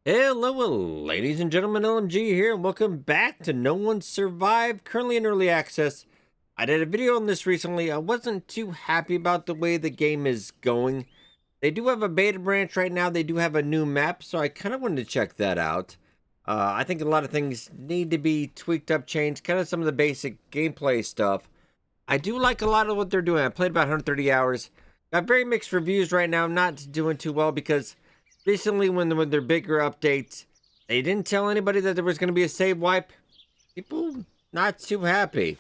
Hello, ladies and gentlemen, LMG here, and welcome back to No One Survived, currently in early access. I did a video on this recently. I wasn't too happy about the way the game is going. They do have a beta branch right now. They do have a new map, so I kind of wanted to check that out. I think a lot of things need to be tweaked up, changed, kind of some of the basic gameplay stuff. I do like a lot of what they're doing. I played about 130 hours. Got very mixed reviews right now. Not doing too well because recently when their bigger updates, they didn't tell anybody that there was going to be a save wipe. People not too happy.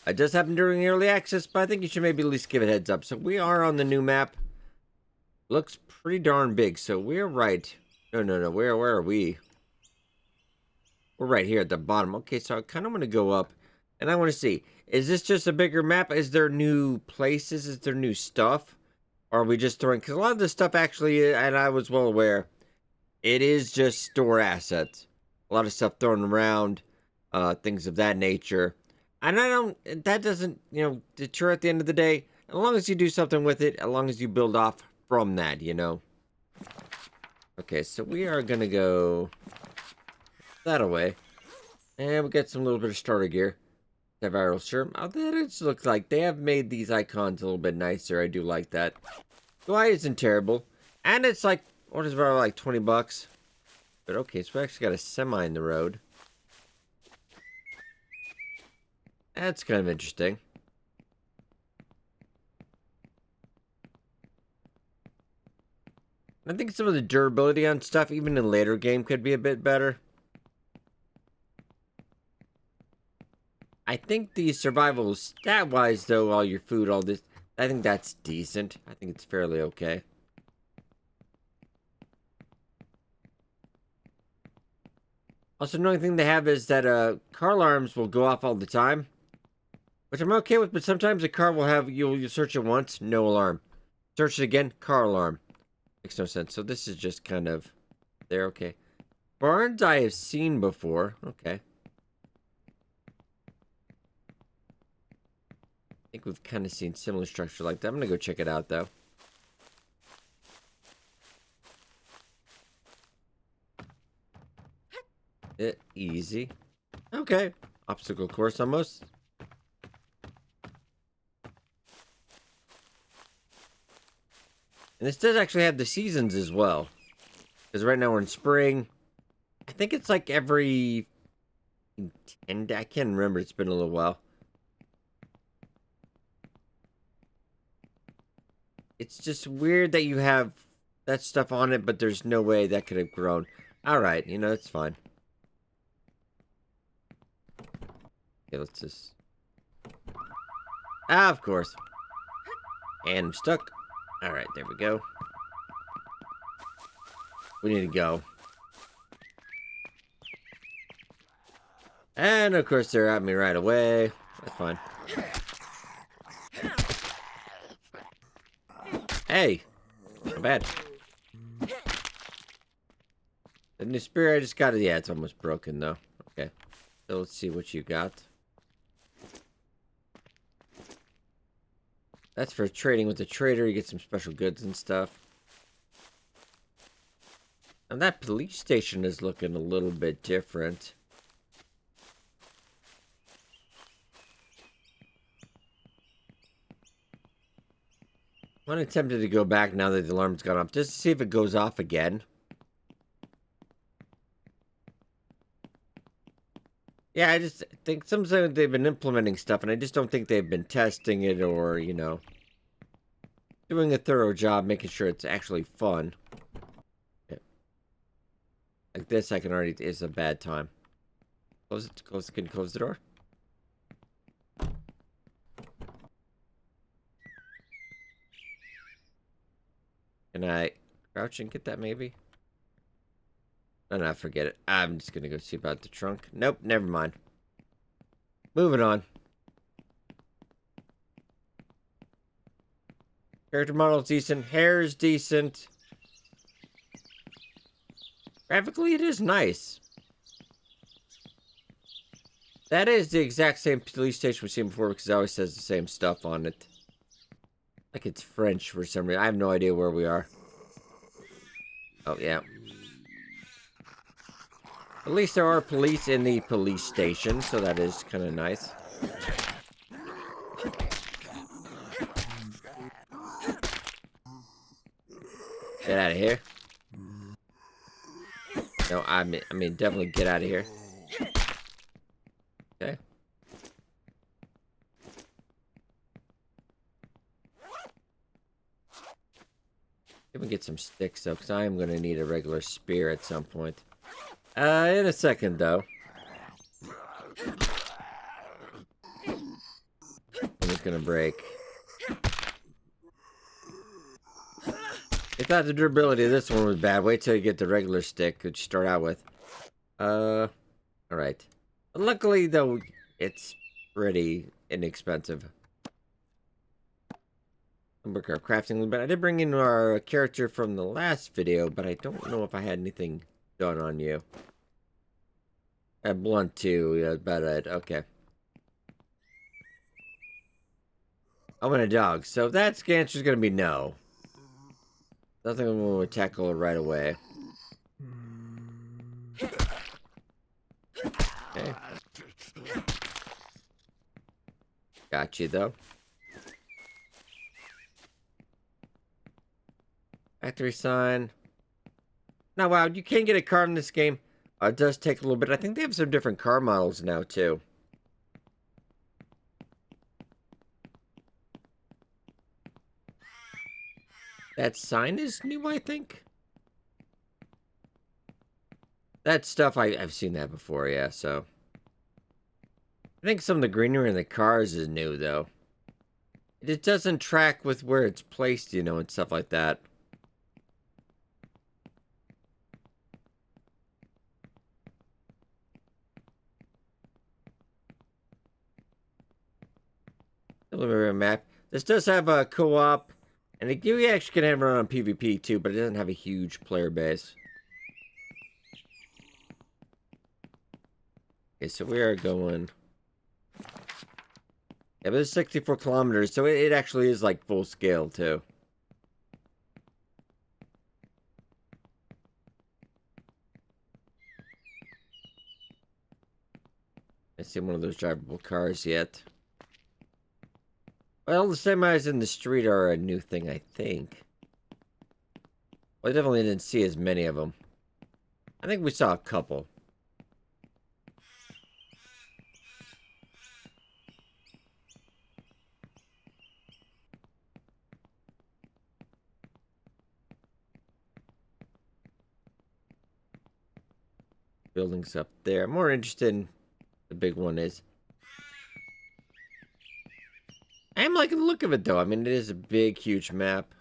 It does happen during early access, but I think you should maybe at least give it a heads up. So we are on the new map. Looks pretty darn big. So we're right. No. Where are we? We're right here at the bottom. Okay, so I kind of want to go up, and I want to see. Is this just a bigger map? Is there new places? Is there new stuff? Or are we just throwing... Because a lot of this stuff actually, and I was well aware, it is just store assets. A lot of stuff thrown around, things of that nature. And I don't... That doesn't, deter at the end of the day. As long as you do something with it, as long as you build off from that, Okay, so we are going to go that away. And we get some little bit of starter gear. The viral shirt. Oh, that just looks like they have made these icons a little bit nicer. I do like that. UI isn't terrible. And it's like, what is it, like 20 bucks? But okay, so we actually got a semi in the road. That's kind of interesting. I think some of the durability on stuff, even in later game, could be a bit better. I think the survival stat-wise, though, all your food, all this, I think that's decent. I think it's fairly okay. Also, another thing they have is that car alarms will go off all the time, which I'm okay with, but sometimes a car will have, you'll search it once, no alarm. Search it again, car alarm. Makes no sense. So this is just kind of, there, okay. Barns I have seen before, okay. I think we've kind of seen similar structure like that. I'm going to go check it out, though. Easy. Okay. Obstacle course almost. And this does actually have the seasons as well. Because right now we're in spring. I think it's like every 10 days. I can't remember. It's been a little while. It's just weird that you have that stuff on it, but there's no way that could have grown. Alright, it's fine. Okay, let's just... Ah, of course. And I'm stuck. Alright, there we go. We need to go. And, of course, they're at me right away. That's fine. Hey! Not bad. The new spear I just got it. Yeah, it's almost broken, though. Okay. So let's see what you got. That's for trading with the trader. You get some special goods and stuff. And that police station is looking a little bit different. I'm tempted to go back now that the alarm's gone off, just to see if it goes off again. Yeah, I just think sometimes they've been implementing stuff, and I just don't think they've been testing it or, doing a thorough job, making sure it's actually fun. Yeah. Like this, I can already, it's a bad time. Close it, can you close the door? Can I crouch and get that, maybe? No, forget it. I'm just gonna go see about the trunk. Nope, never mind. Moving on. Character model's decent. Hair is decent. Graphically, it is nice. That is the exact same police station we've seen before because it always says the same stuff on it. Like it's French for some reason. I have no idea where we are. Oh, yeah. At least there are police in the police station, so that is kind of nice. Get out of here. No, I mean, definitely get out of here. Okay. Let me get some sticks, though, because I am going to need a regular spear at some point. In a second, though. I'm just going to break. I thought the durability of this one was bad. Wait till you get the regular stick, which you start out with. Alright. Luckily, though, it's pretty inexpensive. Lumbercar crafting, but I did bring in our character from the last video, but I don't know if I had anything done on you. Blunt too, yeah, about it. Okay. I want a dog, so that answer is gonna be no. Nothing I'm gonna tackle it right away. Okay. Got you though. Factory sign. Now, wow, you can get a car in this game. It does take a little bit. I think they have some different car models now, too. That sign is new, I think. That stuff, I've seen that before, yeah, so. I think some of the greenery in the cars is new, though. It doesn't track with where it's placed, you know, and stuff like that. Delivery map. This does have a co-op, and you actually can have it on PvP too, but it doesn't have a huge player base. Okay, so we are going. Yeah, but it's 64 kilometers, so it actually is like full scale too. I see one of those drivable cars yet. Well, the semis in the street are a new thing, I think. Well, I definitely didn't see as many of them. I think we saw a couple. Buildings up there. I'm more interested in the big one is. I am liking the look of it, though. I mean, it is a big, huge map.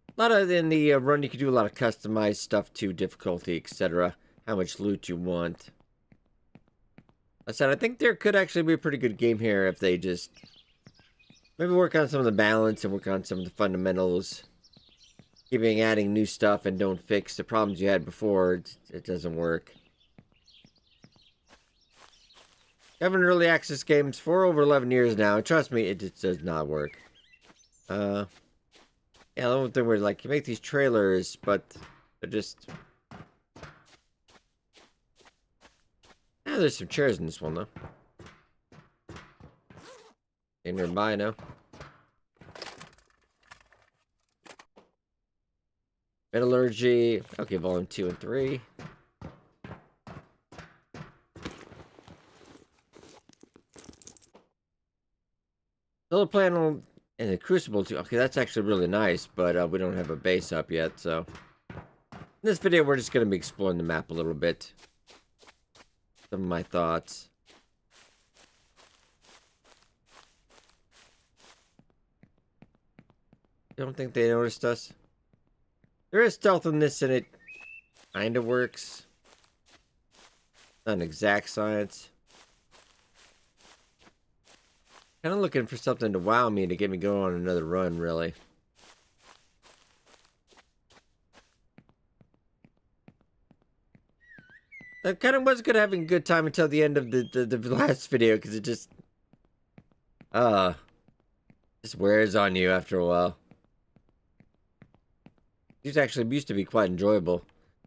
A lot of in the run, you can do a lot of customized stuff too, difficulty, etc. How much loot you want. I said, I think there could actually be a pretty good game here if they just maybe work on some of the balance and work on some of the fundamentals. Keeping adding new stuff and don't fix the problems you had before, it doesn't work. Having early access games for over 11 years now, and trust me, it just does not work. Yeah, the one thing where like you make these trailers, but they're just. Yeah, there's some chairs in this one though. Ain't nearby now. Metallurgy. Okay, volume 2 and 3. Solar panel and a crucible too. Okay, that's actually really nice, but we don't have a base up yet, so. In this video, we're just going to be exploring the map a little bit. Some of my thoughts. Don't think they noticed us. There is stealth in this, and it kind of works. Not an exact science. Kind of looking for something to wow me to get me going on another run, really. I kind of was good having a good time until the end of the last video, because it just wears on you after a while. These actually used to be quite enjoyable.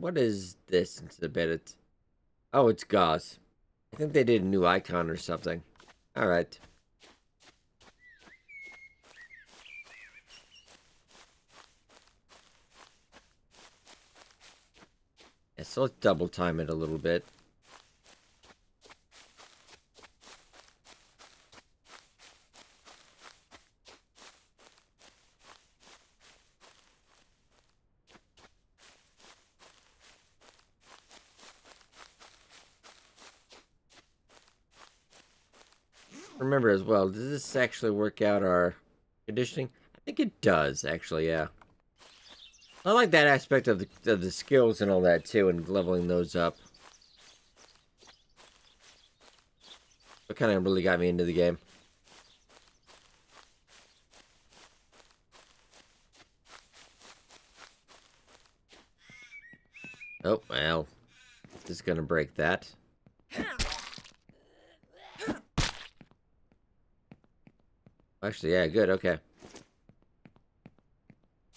What is this? It's a bit. Oh, it's gauze. I think they did a new icon or something. Alright. Yeah, so let's double time it a little bit. Remember as well, does this actually work out our conditioning? I think it does, actually, yeah. I like that aspect of the skills and all that, too, and leveling those up. It kind of really got me into the game. Oh, well. This is gonna break that. Actually, yeah, good, okay.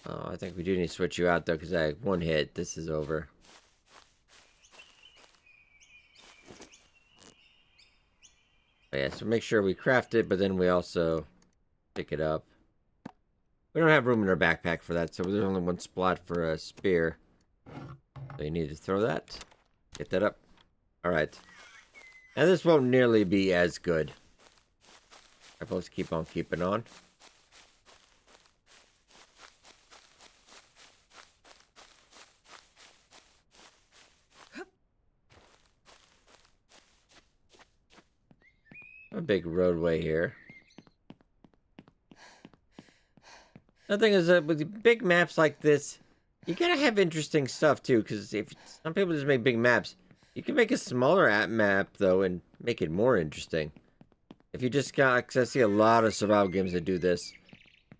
Oh, I think we do need to switch you out, though, because I one hit. This is over. Oh, yeah, so make sure we craft it, but then we also pick it up. We don't have room in our backpack for that, so there's only one spot for a spear. So you need to throw that. Get that up. Alright. Now this won't nearly be as good. I'm supposed to keep on keeping on. A big roadway here. The thing is that with big maps like this, you gotta have interesting stuff too, because if some people just make big maps, you can make a smaller map though and make it more interesting. If you just got, cause I see a lot of survival games that do this,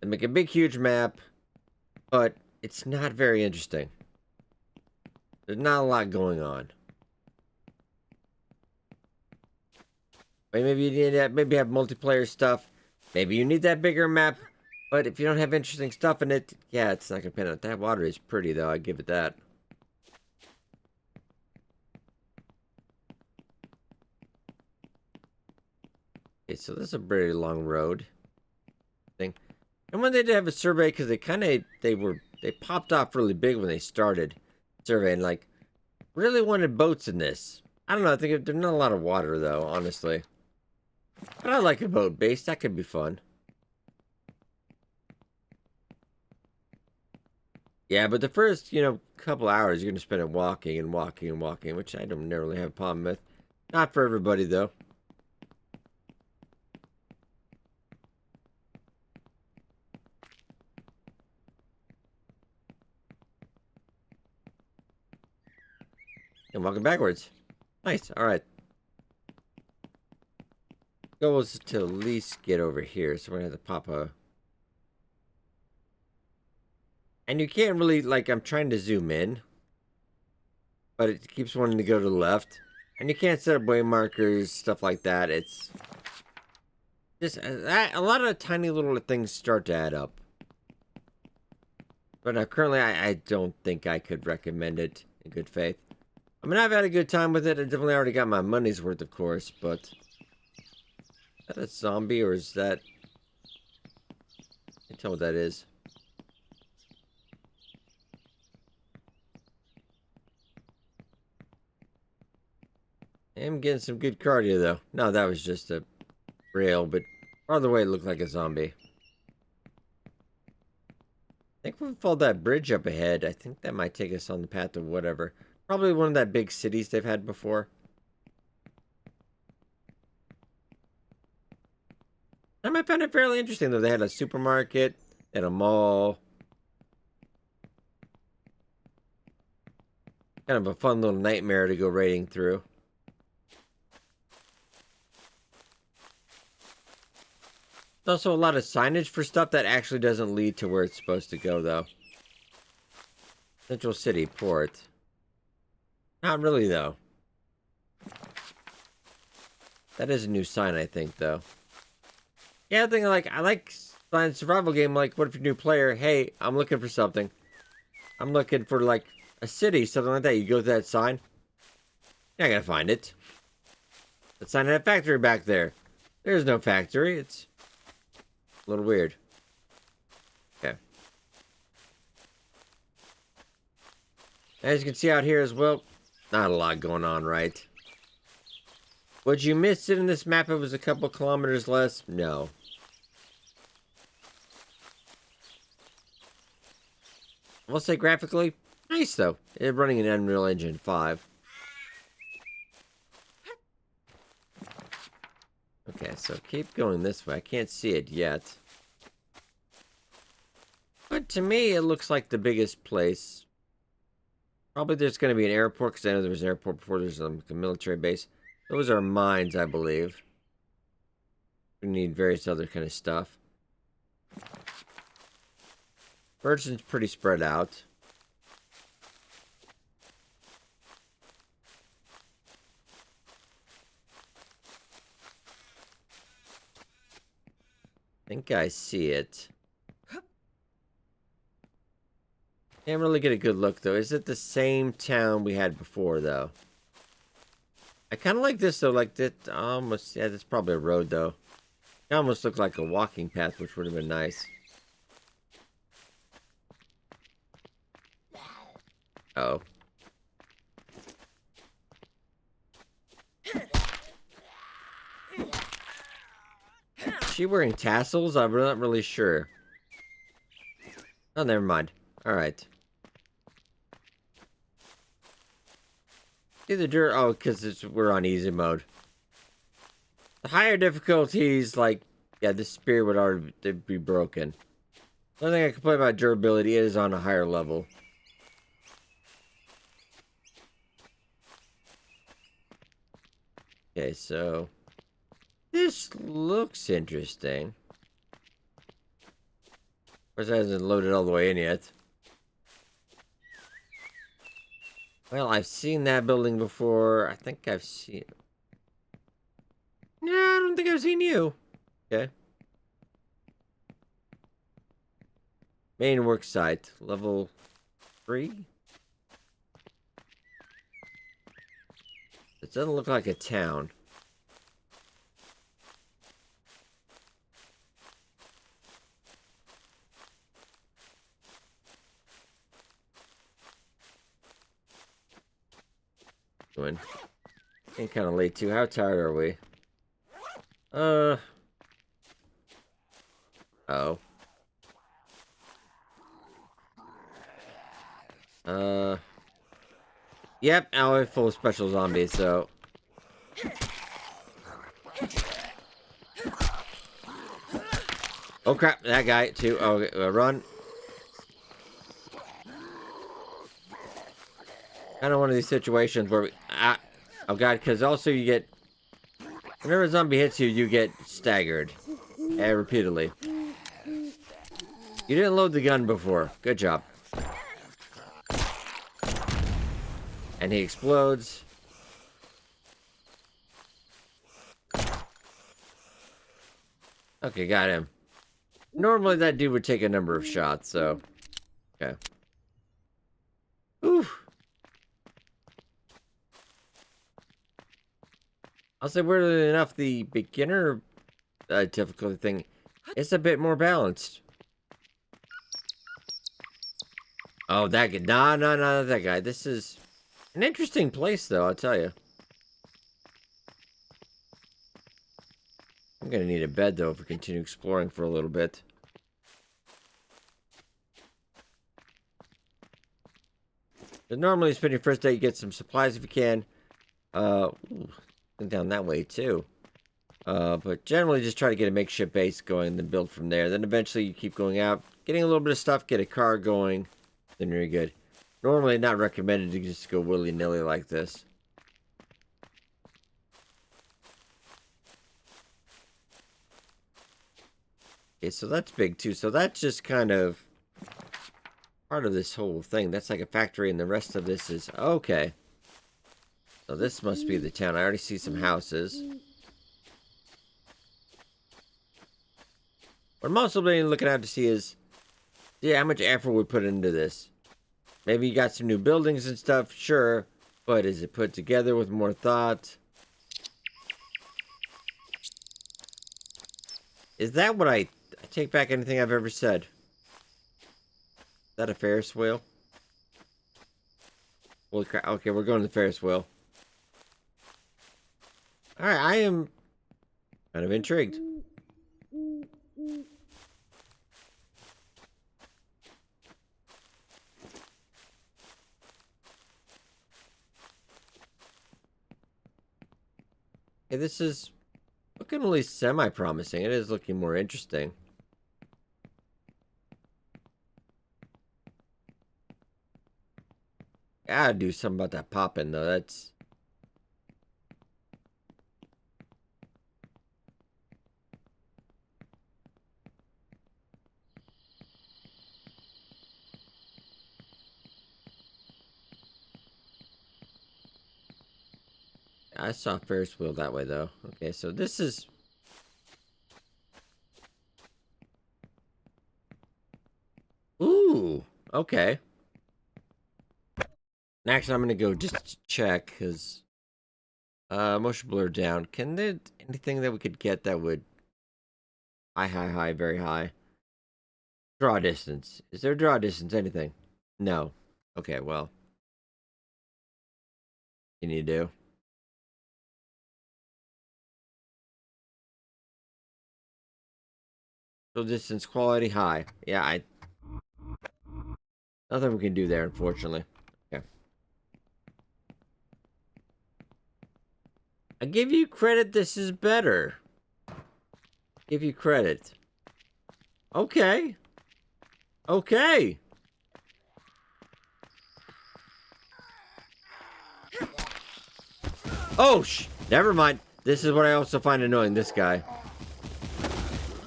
they make a big huge map, but it's not very interesting. There's not a lot going on. Maybe you need that. Maybe have multiplayer stuff. Maybe you need that bigger map. But if you don't have interesting stuff in it, yeah, it's not gonna pan out. That water is pretty, though. I give it that. Okay, so this is a pretty long road thing. And when they did have a survey, because they popped off really big when they started surveying. Like, really wanted boats in this. I don't know. I think there's not a lot of water though, honestly. But I like a boat base. That could be fun. Yeah, but the first, couple hours, you're going to spend it walking and walking and walking, which I don't nearly have a problem with. Not for everybody, though. And walking backwards. Nice, alright. Goal is to at least get over here, so we're going to have to pop a... And you can't really, like, I'm trying to zoom in. But it keeps wanting to go to the left. And you can't set up way markers, stuff like that. It's just a lot of tiny little things start to add up. But currently, I don't think I could recommend it in good faith. I mean, I've had a good time with it. I definitely already got my money's worth, of course, but... Is that a zombie, or is that... I can't tell what that is. I'm getting some good cardio, though. No, that was just a rail, but farther away it looked like a zombie. I think we'll follow that bridge up ahead. I think that might take us on the path of whatever. Probably one of that big cities they've had before. I might find it fairly interesting, though. They had a supermarket, they had a mall. Kind of a fun little nightmare to go raiding through. There's also a lot of signage for stuff that actually doesn't lead to where it's supposed to go, though. Central City Port. Not really, though. That is a new sign, I think, though. Yeah, I like survival game, like, what if you're a new player? Hey, I'm looking for something. I'm looking for, like, a city, something like that. You go to that sign. You're not gonna find it. That sign had a factory back there. There's no factory. It's a little weird. Okay. As you can see out here as well, not a lot going on, right? Would you miss it in this map if it was a couple kilometers less? No. I will say graphically, nice though. It's running an Unreal Engine 5. Okay, so keep going this way. I can't see it yet. But to me, it looks like the biggest place. Probably there's going to be an airport, because I know there was an airport before. There's a military base. Those are mines, I believe. We need various other kind of stuff. Merchant's pretty spread out. I think I see it. Can't really get a good look, though. Is it the same town we had before, though? I kind of like this, though. Like that, almost. Yeah, that's probably a road, though. It almost looked like a walking path, which would have been nice. Oh. Is she wearing tassels? I'm not really sure. Oh, never mind. Alright. See the dirt? Oh, because we're on easy mode. The higher difficulties, like, yeah, this spear would already be broken. The only thing I complain about durability is on a higher level. Okay, so this looks interesting. Of course, it hasn't loaded all the way in yet. Well, I've seen that building before. I think I've seen... No, I don't think I've seen you. Okay. Main work site. Level 3? It doesn't look like a town. Doing. Getting kind of late too. How tired are we? Oh. Yep, alloy full of special zombies, so. Oh crap, that guy too. Oh, run. Kind of one of these situations where oh god, because also you get, whenever a zombie hits you, you get staggered. Repeatedly. You didn't load the gun before. Good job. And he explodes. Okay, got him. Normally that dude would take a number of shots, so. Okay. Oof. I'll say weirdly enough, the beginner difficulty thing is a bit more balanced. Oh, that guy. No, not that guy. This is an interesting place, though, I'll tell you. I'm gonna need a bed, though, if we continue exploring for a little bit. But normally, spend your first day, you get some supplies if you can. Down that way, too. But generally, just try to get a makeshift base going, then build from there. Then eventually, you keep going out, getting a little bit of stuff, get a car going, then you're good. Normally, not recommended to just go willy-nilly like this. Okay, so that's big, too. So that's just kind of part of this whole thing. That's like a factory, and the rest of this is... Okay. So this must be the town. I already see some houses. What I'm also looking out to see is... Yeah, how much effort we put into this. Maybe you got some new buildings and stuff, sure. But is it put together with more thought? Is that what I take back anything I've ever said? Is that a Ferris wheel? Holy crap. Okay, we're going to the Ferris wheel. Alright, I am kind of intrigued. Hey, this is looking at least semi-promising. It is looking more interesting. Gotta do something about that popping, though. That's... I saw Ferris wheel that way, though. Okay, so this is... Ooh, okay. Next, I'm gonna go just check, because... motion blur down. Can there... anything that we could get that would... high, very high. Draw distance. Is there draw distance? Anything? No. Okay, well. You need to do. So distance quality high. Yeah, nothing we can do there, unfortunately. Okay. I give you credit, this is better. Give you credit. Okay. Okay. Oh, never mind. This is what I also find annoying, this guy.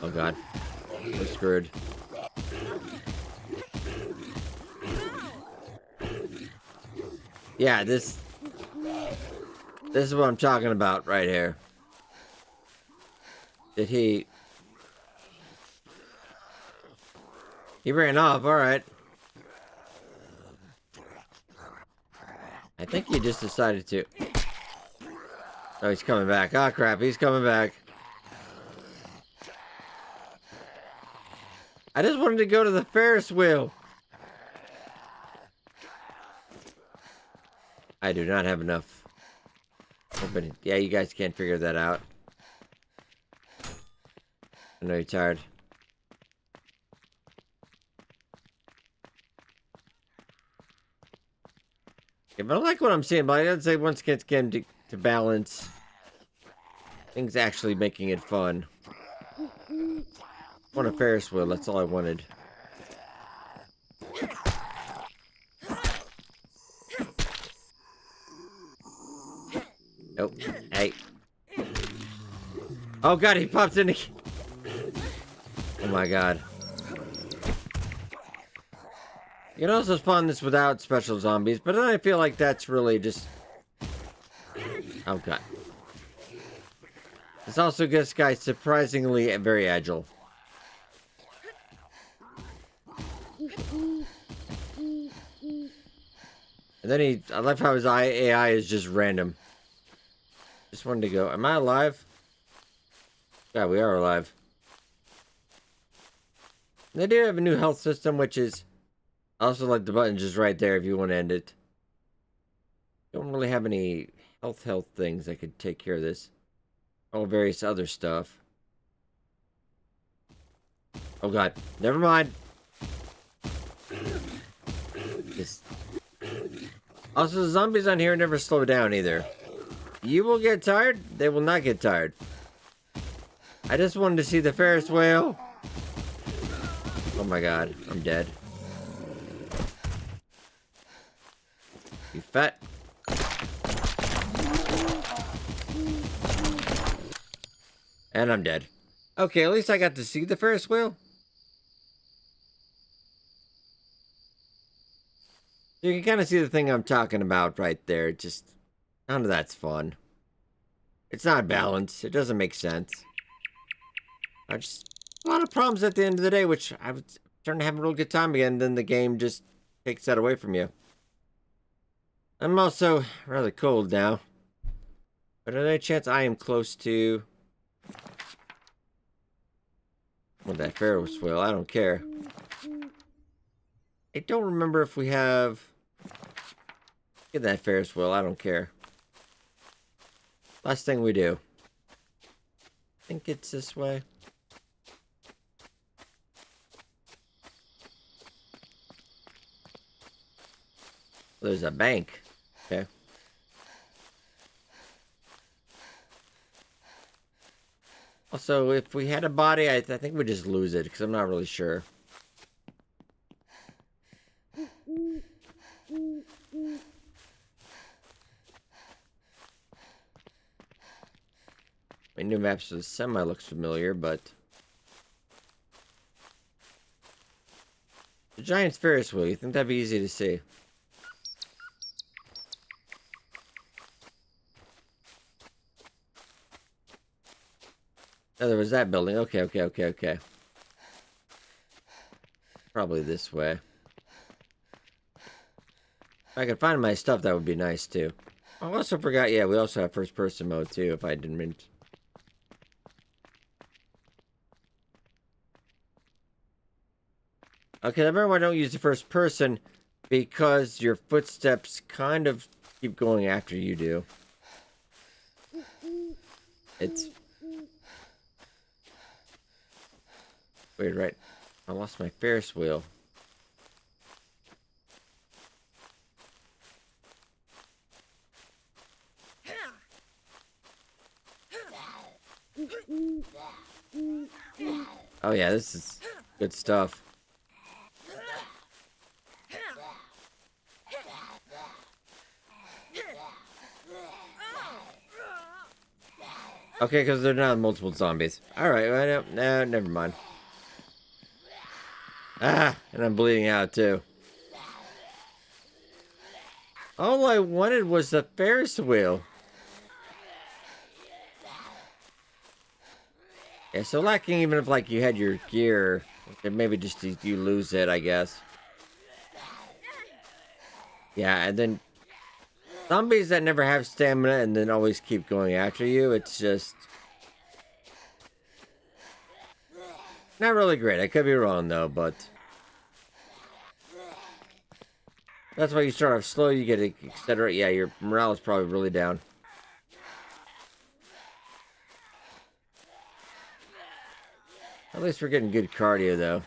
Oh, God. We're screwed. Yeah, this is what I'm talking about right here. Did he ran off, alright. I think he just decided to... Oh, he's coming back. Oh, crap, he's coming back. I just wanted to go to the Ferris wheel. I do not have enough. Yeah, you guys can't figure that out. I know you're tired. Yeah, but I like what I'm seeing, but I'd say once it gets to balance, things actually making it fun. I want a Ferris wheel, that's all I wanted. Nope. Hey. Oh, God, he popped in. Oh, my God. You can also spawn this without special zombies, but then I feel like that's really just... Oh, God. This also gets guys surprisingly very agile. And then I love how his AI is just random. Just wanted to go, am I alive? Yeah, we are alive. And they do have a new health system, which is... I also like the button just right there if you want to end it. Don't really have any health things that could take care of this. All various other stuff. Oh, God. Never mind. Just... Also, the zombies on here never slow down either. You will get tired, they will not get tired. I just wanted to see the Ferris wheel. Oh my God, I'm dead. You fat. And I'm dead. Okay, at least I got to see the Ferris wheel. You can kind of see the thing I'm talking about right there. Just, none of that's fun. It's not balanced. It doesn't make sense. I just, a lot of problems at the end of the day, which I was starting to have a real good time again. Then the game just takes that away from you. I'm also rather cold now. But any chance I am close to... Well, that ferris wheel, I don't care. I don't remember if we have... Get that ferris wheel, I don't care. Last thing we do. I think it's this way. There's a bank. Okay. Also, if we had a body, I think we'd just lose it, because I'm not really sure. My new map semi looks familiar, but... The giant's ferris wheel, you think that'd be easy to see? Oh, there was that building. Okay. Probably this way. If I could find my stuff, that would be nice, too. I also forgot, yeah, we also have first-person mode, too, if I didn't mean... Okay, remember I don't use the first person because your footsteps kind of keep going after you do. It's... Weird, right? I lost my ferris wheel. Oh yeah, this is good stuff. Okay, because they're not multiple zombies. Alright, well, no, never mind. Ah, and I'm bleeding out too. All I wanted was the ferris wheel. Yeah, so lacking even if like you had your gear, maybe just you lose it, I guess. Yeah, and then zombies that never have stamina and then always keep going after you, it's just not really great. I could be wrong though, but that's why you start off slow, you get etc. Yeah, your morale is probably really down. At least we're getting good cardio though.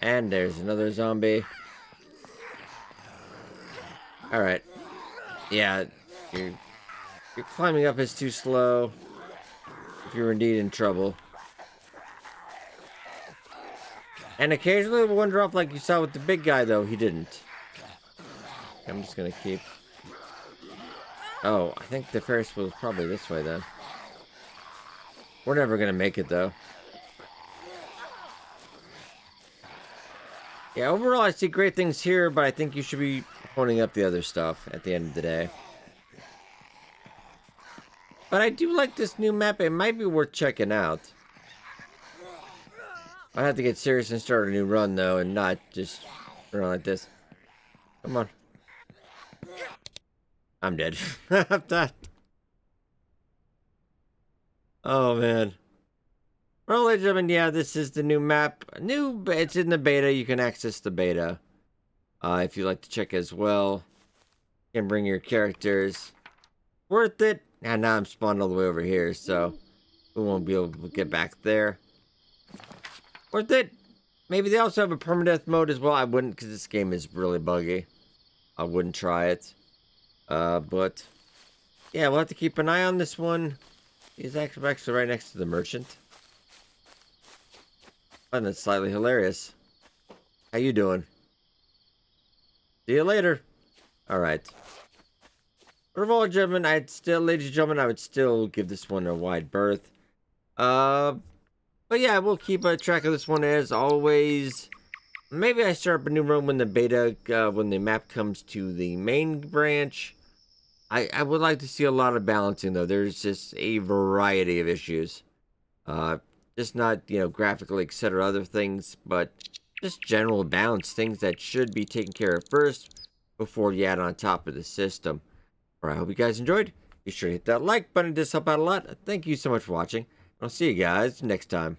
And there's another zombie. Alright. Yeah, your climbing up is too slow. If you're indeed in trouble. And occasionally one drop like you saw with the big guy though, he didn't. I'm just gonna keep... Oh, I think the ferris wheel is probably this way then. We're never gonna make it though. Yeah, overall I see great things here, but I think you should be honing up the other stuff at the end of the day. But I do like this new map. It might be worth checking out. I have to get serious and start a new run though, and not just run like this. Come on. I'm dead. I'm dead. Oh man. Well, ladies and gentlemen, yeah, this is the new map. It's in the beta. You can access the beta. If you'd like to check as well. You can bring your characters. Worth it. And now I'm spawned all the way over here, so we won't be able to get back there. Worth it. Maybe they also have a permadeath mode as well. I wouldn't, because this game is really buggy. I wouldn't try it. But yeah, we'll have to keep an eye on this one. He's actually right next to the merchant. And that's slightly hilarious. How you doing? See you later. Alright. Overall, gentlemen, ladies and gentlemen, I would still give this one a wide berth. But yeah, we'll keep a track of this one as always. Maybe I start up a new run when the beta, when the map comes to the main branch. I would like to see a lot of balancing though. There's just a variety of issues. Just not, graphically, etc. other things, but just general balance, things that should be taken care of first before you add on top of the system. Alright, I hope you guys enjoyed. Be sure to hit that like button, it does help out a lot. Thank you so much for watching. I'll see you guys next time.